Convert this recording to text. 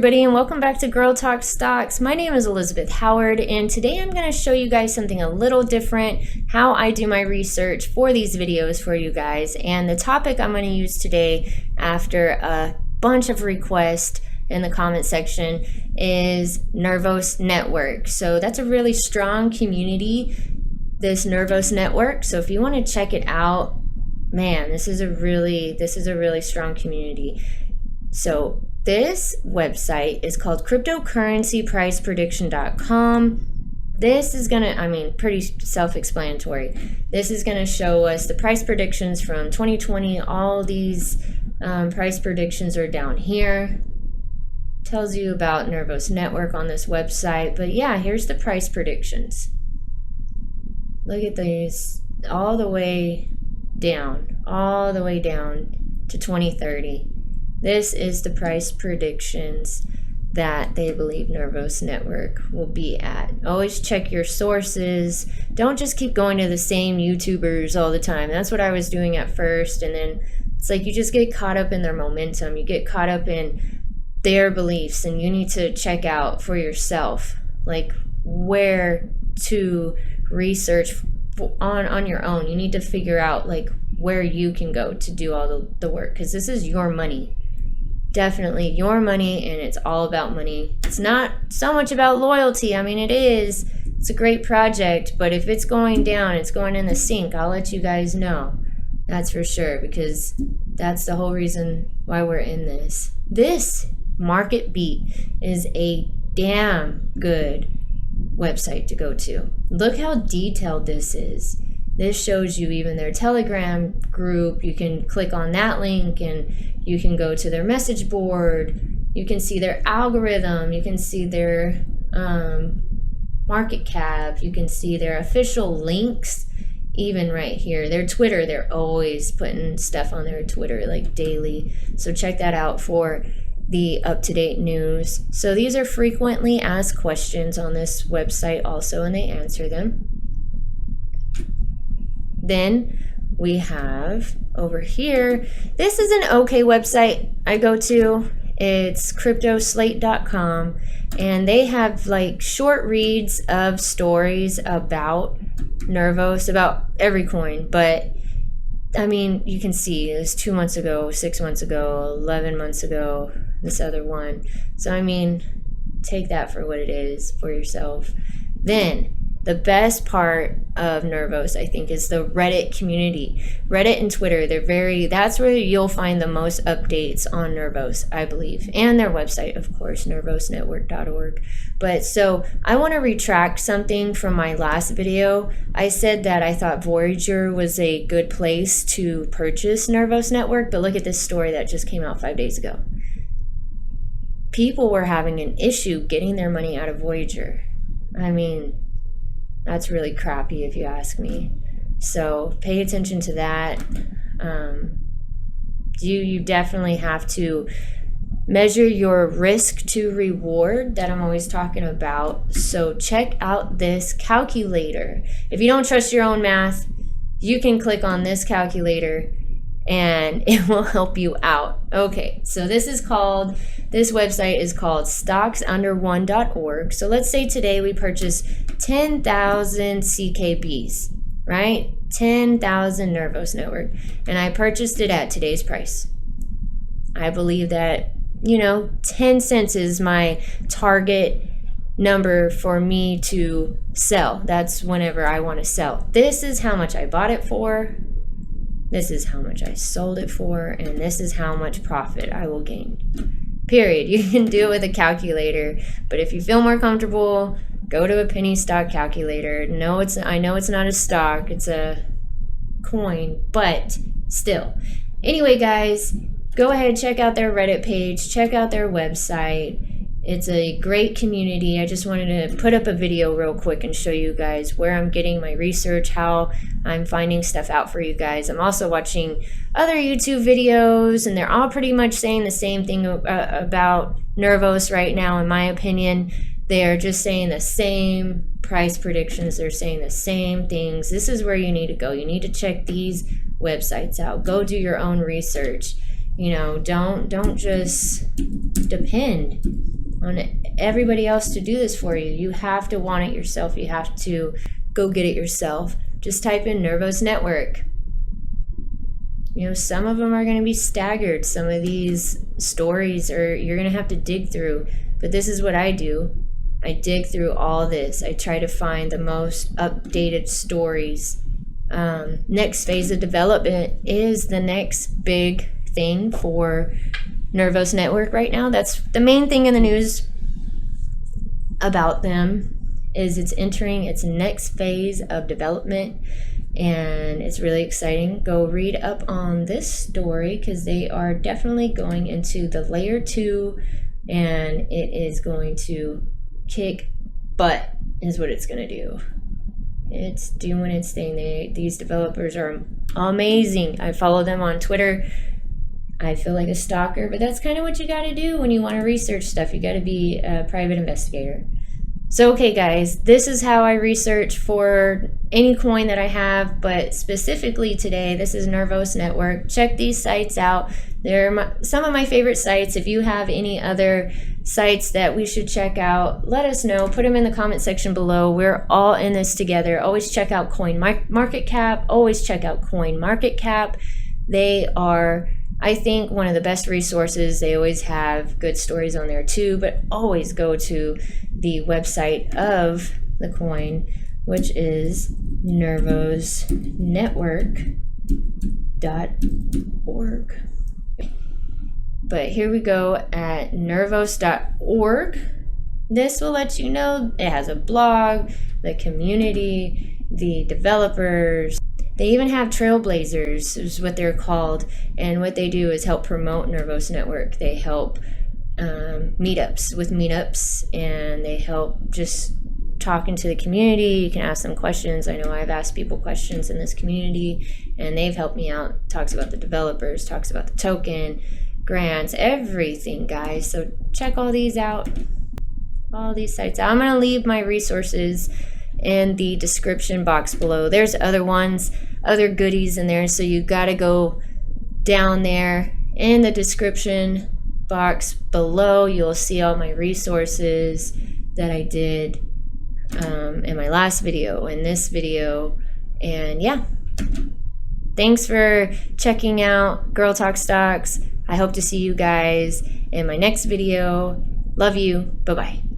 everybody, and welcome back to Girl Talk Stocks. My name is Elizabeth Howard, and today I'm going to show you guys something a little different, how I do my research for these videos for you guys. And the topic I'm going to use today, after a bunch of requests in the comment section, is Nervos Network. So that's a really strong community, this Nervos Network. So if you want to check it out, man, this is a really strong community. So this website is called cryptocurrencypriceprediction.com. This is gonna, pretty self-explanatory. This is gonna show us the price predictions from 2020. All these price predictions are down here. Tells you about Nervos Network on this website. But yeah, here's the price predictions. Look at these, all the way down to 2030. This is the price predictions that they believe Nervos Network will be at. Always check your sources. Don't just keep going to the same YouTubers all the time. That's what I was doing at first, and then it's like you just get caught up in their momentum. You get caught up in their beliefs, and you need to check out for yourself, like where to research on your own. You need to figure out like where you can go to do all the work, because this is your money. Definitely your money, and it's all about money. It's not so much about loyalty. It is. It's a great project, but if it's going down, it's going in the sink. I'll let you guys know. That's for sure, because that's the whole reason why we're in this. This Market Beat is a damn good website to go to. Look how detailed this is. This shows you even their Telegram group. You can click on that link and you can go to their message board. You can see their algorithm. You can see their market cap. You can see their official links, even right here. Their Twitter, they're always putting stuff on their Twitter like daily. So check that out for the up-to-date news. So these are frequently asked questions on this website also, and they answer them. Then we have over here, this is an okay website I go to. It's cryptoslate.com, and they have like short reads of stories about Nervos, about every coin. But you can see it was 2 months ago, 6 months ago, 11 months ago, this other one. So take that for what it is for yourself. Then the best part of Nervos, I think, is the Reddit community. Reddit and Twitter, that's where you'll find the most updates on Nervos, I believe. And their website, of course, nervosnetwork.org. But so I want to retract something from my last video. I said that I thought Voyager was a good place to purchase Nervos Network, but look at this story that just came out 5 days ago. People were having an issue getting their money out of Voyager. That's really crappy if you ask me. So pay attention to that. You definitely have to measure your risk to reward that I'm always talking about. So check out this calculator. If you don't trust your own math, you can click on this calculator and it will help you out. Okay, so this website is called stocksunder1.org. So let's say today we purchase 10,000 CKBs, right? 10,000 Nervos Network. And I purchased it at today's price. I believe that, 10 cents is my target number for me to sell. That's whenever I want to sell. This is how much I bought it for. This is how much I sold it for, and this is how much profit I will gain. Period. You can do it with a calculator, but if you feel more comfortable, go to a penny stock calculator. I know it's not a stock, it's a coin, but still. Anyway, guys, go ahead, check out their Reddit page, check out their website. It's a great community. I just wanted to put up a video real quick and show you guys where I'm getting my research, how I'm finding stuff out for you guys. I'm also watching other YouTube videos, and they're all pretty much saying the same thing about Nervos right now, in my opinion. They are just saying the same price predictions. They're saying the same things. This is where you need to go. You need to check these websites out. Go do your own research. Don't just depend on everybody else to do this for you. You have to want it yourself. You have to go get it yourself. Just type in Nervos Network. You know, some of them are going to be staggered. Some of these stories you're going to have to dig through. But this is what I do. I dig through all this. I try to find the most updated stories. Next phase of development is the next big thing for Nervos Network right now. That's the main thing in the news about them, is it's entering its next phase of development, and it's really exciting. Go read up on this story because they are definitely going into the layer 2, and it is going to kick butt is what it's going to do. It's doing its thing. These developers are amazing. I follow them on Twitter. I feel like a stalker, but that's kind of what you got to do when you want to research stuff. You got to be a private investigator. So, okay, guys, this is how I research for any coin that I have, but specifically today, this is Nervos Network. Check these sites out. They're some of my favorite sites. If you have any other sites that we should check out, let us know. Put them in the comment section below. We're all in this together. Always check out CoinMarketCap. Always check out CoinMarketCap. They are, I think, one of the best resources. They always have good stories on there too, but always go to the website of the coin, which is nervosnetwork.org. But here we go at nervos.org. This will let you know it has a blog, the community, the developers. They even have trailblazers, is what they're called. And what they do is help promote Nervos Network. They help meetups, and they help just talking to the community. You can ask them questions. I know I've asked people questions in this community, and they've helped me out. Talks about the developers, talks about the token, grants, everything, guys. So check all these out, all these sites out. I'm going to leave my resources in the description box below. There's other ones, other goodies in there, so you got to go down there in the description box below. You'll see all my resources that I did in my last video, in this video. And yeah, thanks for checking out Girl Talk Stocks. I hope to see you guys in my next video. Love you. Bye-bye.